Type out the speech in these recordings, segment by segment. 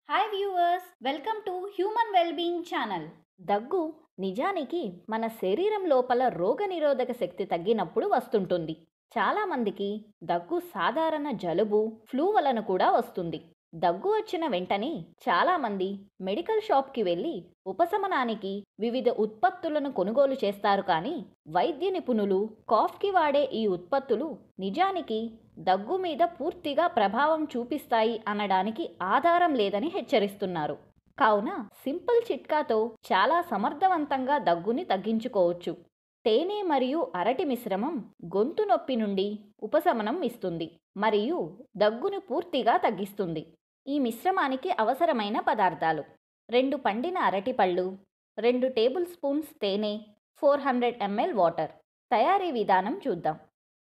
Hi viewers, welcome to human wellbeing channel. దగ్గు నిజానికి మన శరీరం లోపల రోగనిరోధక శక్తి తగ్గినప్పుడు వస్తుంటుంది. చాలామందికి దగ్గు సాధారణ జలుబు, ఫ్లూ వలన కూడా వస్తుంది. దగ్గు వచ్చిన వెంటనే చాలామంది మెడికల్ షాప్కి వెళ్ళి ఉపశమనానికి వివిధ ఉత్పత్తులను కొనుగోలు చేస్తారు. కానీ వైద్య నిపుణులు కాఫ్కి వాడే ఈ ఉత్పత్తులు నిజానికి దగ్గు మీద పూర్తిగా ప్రభావం చూపిస్తాయి అనడానికి ఆధారం లేదని హెచ్చరిస్తున్నారు. కావున సింపుల్ చిట్కాతో చాలా సమర్థవంతంగా దగ్గుని తగ్గించుకోవచ్చు. తేనె మరియు అరటి మిశ్రమం గొంతు నొప్పి నుండి ఉపశమనం ఇస్తుంది మరియు దగ్గును పూర్తిగా తగ్గిస్తుంది. ఈ మిశ్రమానికి అవసరమైన పదార్థాలు: 2 పండిన అరటిపళ్ళు, 2 టేబుల్ స్పూన్స్ తేనె, 400 ml వాటర్. తయారీ విధానం చూద్దాం.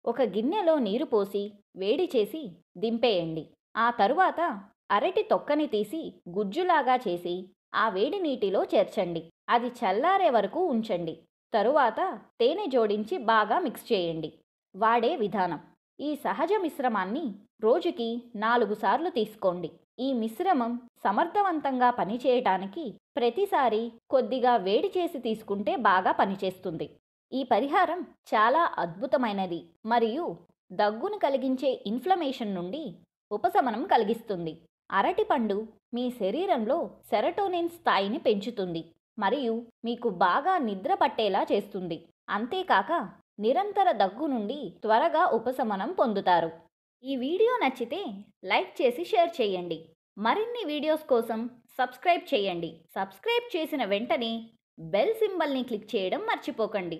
ఒక గిన్నెలో నీరు పోసి వేడి చేసి దింపేయండి. ఆ తరువాత అరటి తొక్కని తీసి గుజ్జులాగా చేసి ఆ వేడి నీటిలో చేర్చండి. అది చల్లారే వరకు ఉంచండి. తరువాత తేనె జోడించి బాగా మిక్స్ చేయండి. వాడే విధానం: ఈ సహజ మిశ్రమాన్ని రోజుకి 4 సార్లు తీసుకోండి. ఈ మిశ్రమం సమర్థవంతంగా పనిచేయటానికి ప్రతిసారి కొద్దిగా వేడి చేసి తీసుకుంటే బాగా పనిచేస్తుంది. ఈ పరిహారం చాలా అద్భుతమైనది మరియు దగ్గును కలిగించే ఇన్ఫ్లమేషన్ నుండి ఉపశమనం కలిగిస్తుంది. అరటిపండు మీ శరీరంలో సెరటోనిన్ స్థాయిని పెంచుతుంది మరియు మీకు బాగా నిద్ర పట్టేలా చేస్తుంది. అంతేకాక నిరంతర దగ్గు నుండి త్వరగా ఉపశమనం పొందుతారు. ఈ వీడియో నచ్చితే లైక్ చేసి షేర్ చేయండి. మరిన్ని వీడియోస్ కోసం సబ్స్క్రైబ్ చేయండి. సబ్స్క్రైబ్ చేసిన వెంటనే బెల్ సింబల్ని క్లిక్ చేయడం మర్చిపోకండి.